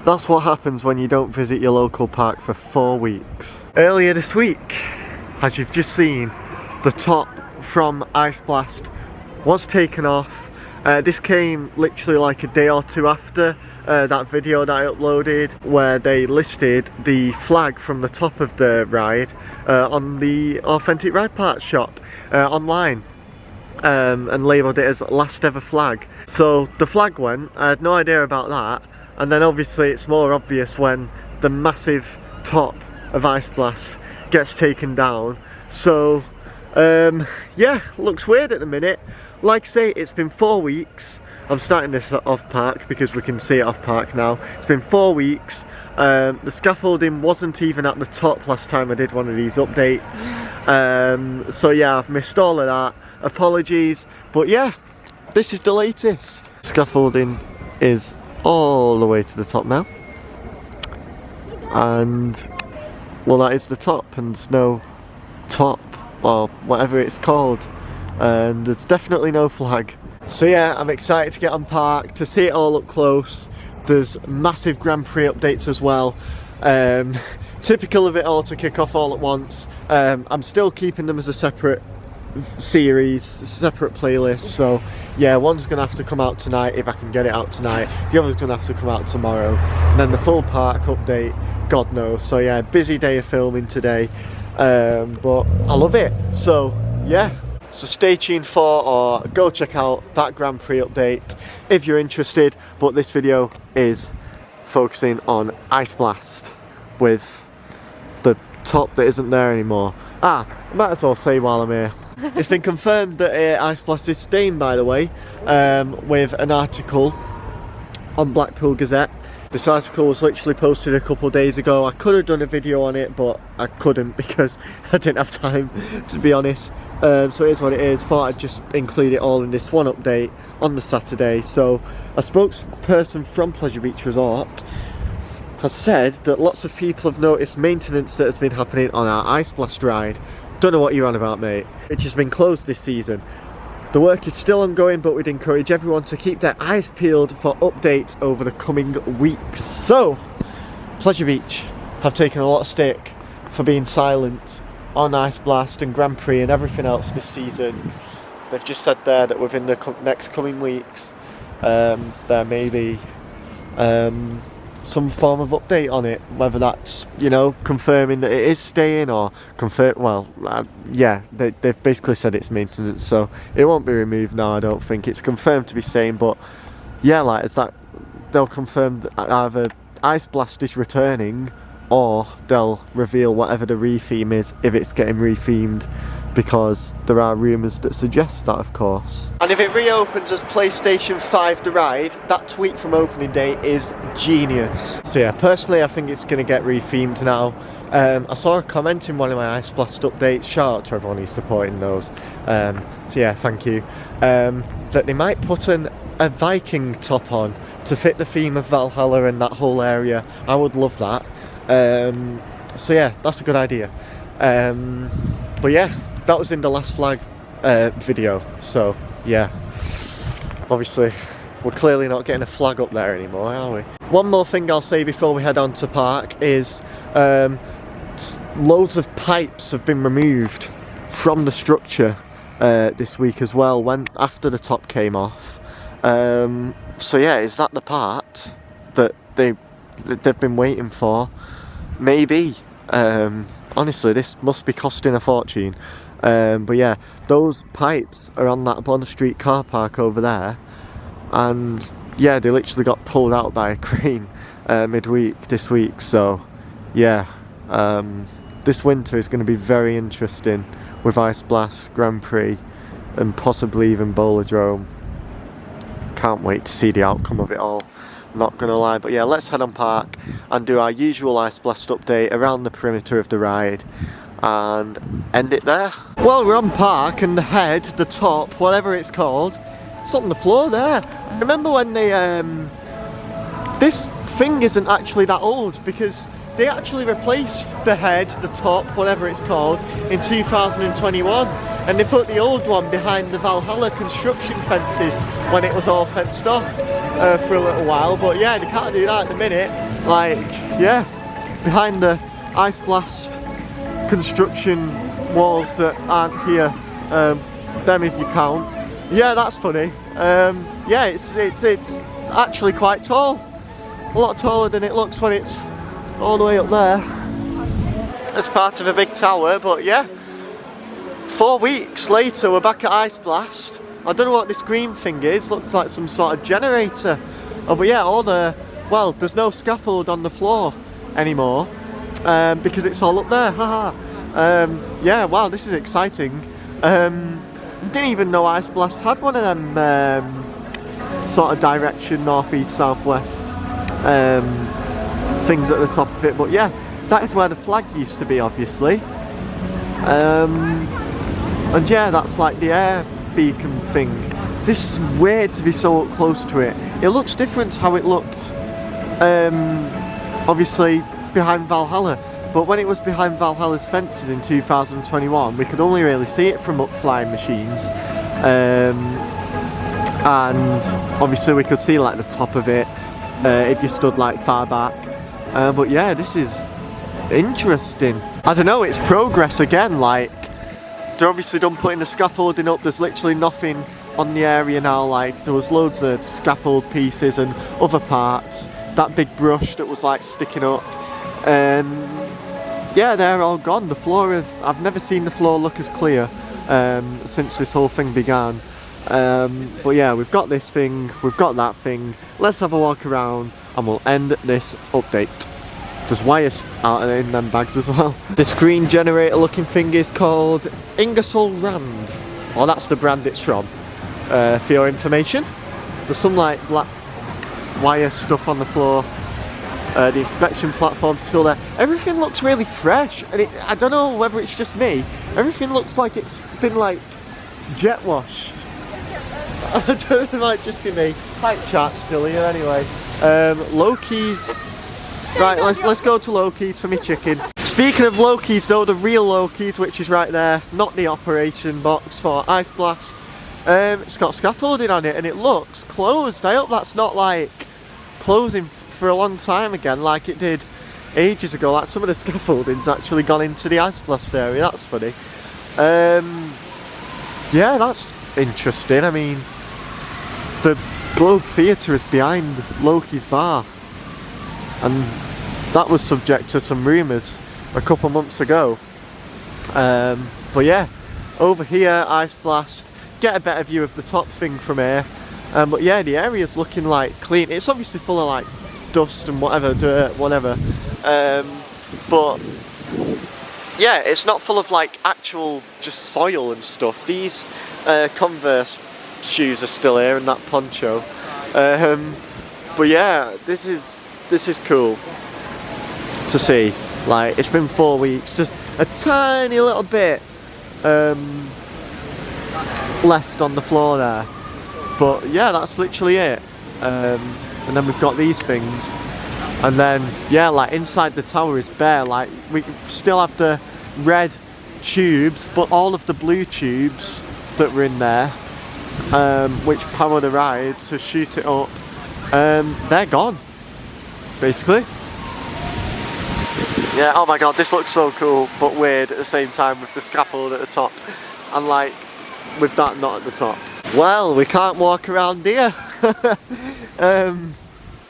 That's what happens when you don't visit your local park for 4 weeks. Earlier this week, as you've just seen, the top from Ice Blast was taken off. This came literally like a day or two after that video that I uploaded, where they listed the flag from the top of the ride on the Authentic Ride Parts shop online, and labelled it as last ever flag. So the flag went, I had no idea about that, and then obviously it's more obvious when the massive top of Ice Blast gets taken down. So yeah, looks weird at the minute. Like I say, it's been 4 weeks. I'm starting this off park because we can see it off park now. It's been 4 weeks. The scaffolding wasn't even at the top last time I did one of these updates. So yeah, I've missed all of that. Apologies, but yeah, this is the latest. Scaffolding is all the way to the top now. And well, that is the top, and there's no top or whatever it's called, and there's definitely no flag. So yeah, I'm excited to get on park, to see it all up close. There's massive Grand Prix updates as well. Typical of it all to kick off all at once. I'm still keeping them as a separate series, separate playlist, so yeah, one's gonna have to come out tonight if I can get it out tonight, the other's gonna have to come out tomorrow, and then the full park update, God knows. So yeah, busy day of filming today, but I love it. So yeah, so stay tuned for, or go check out that Grand Prix update if you're interested. But this video is focusing on Ice Blast with the top that isn't there anymore. I might as well say while I'm here, it's been confirmed that Ice Blast is staying, by the way, with an article on Blackpool Gazette. This article was literally posted a couple of days ago. I could have done a video on it, but I couldn't because I didn't have time, to be honest. So here's what it is. Thought I'd just include it all in this one update on the Saturday. So a spokesperson from Pleasure Beach Resort has said that lots of people have noticed maintenance that has been happening on our Ice Blast ride. Don't know what you're on about, mate. Which has been closed this season. The work is still ongoing, but we'd encourage everyone to keep their eyes peeled for updates over the coming weeks. So, Pleasure Beach have taken a lot of stick for being silent on Ice Blast and Grand Prix and everything else this season. They've just said there that within the next coming weeks, there may be some form of update on it, whether that's, you know, confirming that it is staying, or yeah, they've basically said it's maintenance, so it won't be removed now. I don't think it's confirmed to be staying, but yeah, like, it's that they'll confirm that either Ice Blast is returning, or they'll reveal whatever the retheme is, if it's getting rethemed, because there are rumours that suggest that, of course. And if it reopens as PlayStation 5 The Ride, that tweet from opening day is genius. So yeah, personally I think it's going to get rethemed now. I saw a comment in one of my Ice Blast updates, shout out to everyone who's supporting those, so yeah, thank you, that they might put a Viking top on to fit the theme of Valhalla and that whole area. I would love that. So yeah, that's a good idea. But yeah, that was in the last flag video, so yeah, obviously we're clearly not getting a flag up there anymore, are we? One more thing I'll say before we head on to park is loads of pipes have been removed from the structure this week as well, after the top came off. So yeah, is that the part that they've been waiting for? Maybe. Honestly, this must be costing a fortune. But yeah, those pipes are on that Bond Street car park over there, and yeah, they literally got pulled out by a crane midweek this week. So yeah, this winter is going to be very interesting with Ice Blast, Grand Prix, and possibly even Bowlerdrome. Can't wait to see the outcome of it all, not gonna lie. But yeah, let's head on park and do our usual Ice Blast update around the perimeter of the ride and end it there. Well, we're on park, and the top, whatever it's called, it's on the floor there. Remember when they this thing isn't actually that old, because they actually replaced the top, whatever it's called, in 2021, and they put the old one behind the Valhalla construction fences when it was all fenced off. for a little while, but yeah, they can't do that at the minute. Like, yeah, behind the ice blast construction walls that aren't here, them if you count. Yeah, that's funny. Yeah, it's actually quite tall. A lot taller than it looks when it's all the way up there as part of a big tower, but yeah. 4 weeks later, we're back at Ice Blast. I don't know what this green thing is, looks like some sort of generator. Oh, but yeah, well, there's no scaffold on the floor anymore, because it's all up there, haha. Yeah, wow, this is exciting. Didn't even know Ice Blast had one of them sort of direction, northeast, southwest things at the top of it, but yeah, that is where the flag used to be, obviously. And yeah, that's like the air beacon thing. This is weird to be so close to it. It looks different to how it looked, obviously, behind Valhalla. But when it was behind Valhalla's fences in 2021, we could only really see it from up flying machines. And obviously we could see like the top of it if you stood like far back. But yeah, this is interesting. I don't know, it's progress again. Like, they're obviously done putting the scaffolding up. There's literally nothing on the area now. Like, there was loads of scaffold pieces and other parts. That big brush that was like sticking up. Yeah, they're all gone. The floor I've never seen the floor look as clear since this whole thing began. But yeah, we've got this thing, we've got that thing. Let's have a walk around and we'll end this update. There's wires out in them bags as well. This green generator looking thing is called Ingersoll Rand. Well, that's the brand it's from, for your information. There's some like black wire stuff on the floor. The inspection platform's still there. Everything looks really fresh, and I don't know whether it's just me. Everything looks like it's been like jet washed. I don't know, it might just be me. Pipe chat still here anyway. Loki's. Right, let's go to Loki's for me chicken. Speaking of Loki's though, the real Loki's, which is right there, not the operation box for Ice Blast. It's got scaffolding on it and it looks closed. I hope that's not like closing for a long time again like it did ages ago. Like some of the scaffolding's actually gone into the Ice Blast area. That's funny. Yeah, that's interesting. I mean, the Globe Theatre is behind Loki's bar, and that was subject to some rumours a couple months ago. But yeah, over here, Ice Blast, get a better view of the top thing from here. But yeah, the area's looking like clean. It's obviously full of like dust and whatever, dirt, whatever. But yeah, it's not full of like actual just soil and stuff. These Converse shoes are still here and that poncho. But yeah, this is cool to see. Like, it's been 4 weeks, just a tiny little bit left on the floor there. But yeah, that's literally it. And then we've got these things, and then yeah, like inside the tower is bare. Like, we still have the red tubes, but all of the blue tubes that were in there, which power the ride to shoot it up, they're gone basically. Yeah, oh my god, this looks so cool but weird at the same time with the scaffold at the top and like with that not at the top. Well, we can't walk around here.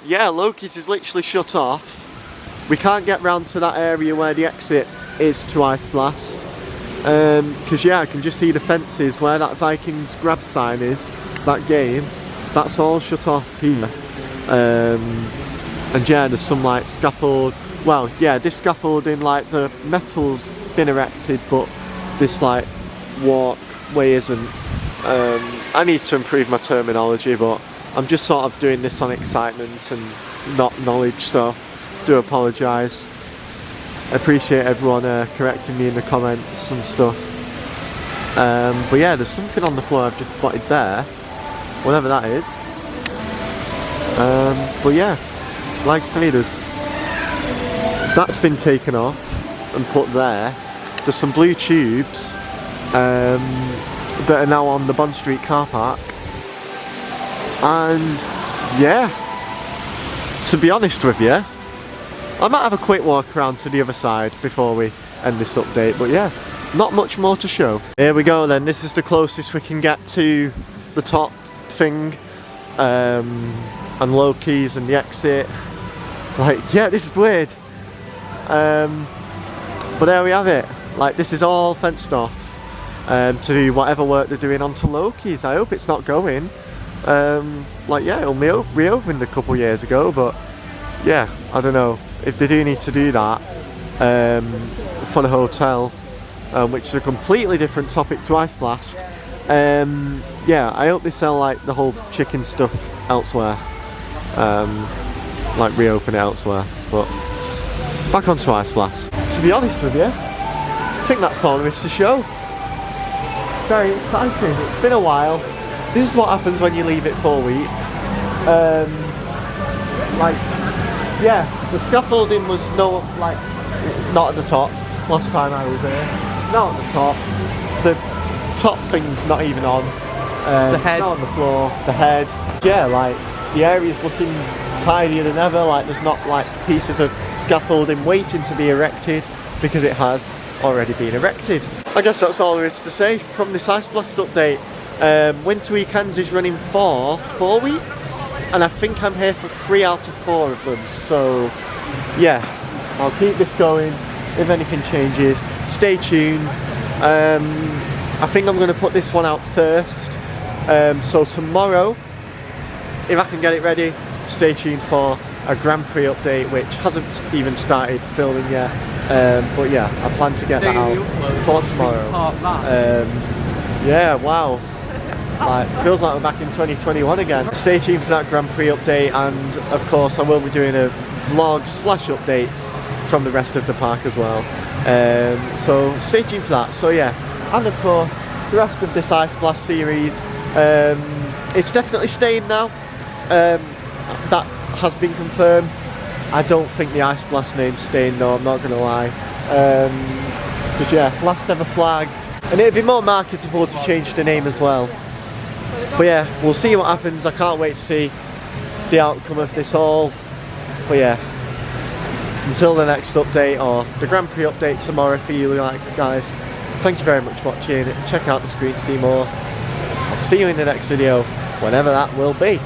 Yeah, Loki's is literally shut off. We can't get round to that area where the exit is to Ice Blast. Because yeah, I can just see the fences where that Vikings grab sign is, that game. That's all shut off here. And yeah, there's some like scaffold. Well, yeah, this scaffolding, like the metal's been erected, but this like walkway isn't. I need to improve my terminology, but I'm just sort of doing this on excitement and not knowledge, so do apologise. I appreciate everyone correcting me in the comments and stuff. But yeah, there's something on the floor I've just spotted there, whatever that is. But yeah, like I say, that's been taken off and put there. There's some blue tubes that are now on the Bond Street car park, and yeah, to be honest with you, I might have a quick walk around to the other side before we end this update, but yeah, not much more to show. Here we go then, this is the closest we can get to the top thing, and Loki's and the exit. Like, yeah, this is weird. But there we have it. Like, this is all fenced off to do whatever work they're doing onto Loki's. I hope it's not going. Like, yeah, it only reopened a couple years ago, but yeah, I don't know if they do need to do that for the hotel, which is a completely different topic to Ice Blast. Yeah, I hope they sell like the whole chicken stuff elsewhere, like reopen it elsewhere. But back onto Ice Blast. To be honest with you, I think that's all there is to show. It's very exciting. It's been a while. This is what happens when you leave it 4 weeks. Like, yeah, the scaffolding was not at the top last time I was there. It's not at the top. The top thing's not even on. The head. Not on the floor. The head. Yeah, like the area's looking tidier than ever. Like there's not like pieces of scaffolding waiting to be erected because it has already been erected. I guess that's all there is to say from this Ice Blast update. Winter Weekends is running for 4 weeks, and I think I'm here for 3 out of 4 of them. So yeah, I'll keep this going. If anything changes, stay tuned. I think I'm going to put this one out first. So tomorrow, if I can get it ready, stay tuned for a Grand Prix update, which hasn't even started filming yet. But yeah, I plan to get that out for tomorrow. Yeah, wow. Like, feels like we're back in 2021 again. Stay tuned for that Grand Prix update, and of course I will be doing a vlog / updates from the rest of the park as well. So stay tuned for that. So yeah, and of course the rest of this Ice Blast series, it's definitely staying now. That has been confirmed. I don't think the Ice Blast name's staying though, I'm not going to lie. Because yeah, last ever flag, and it'd be more marketable to change the name as well. But yeah, we'll see what happens. I can't wait to see the outcome of this all. But yeah, until the next update, or the Grand Prix update tomorrow for you guys, thank you very much for watching. Check out the screen to see more. I'll see you in the next video, whenever that will be.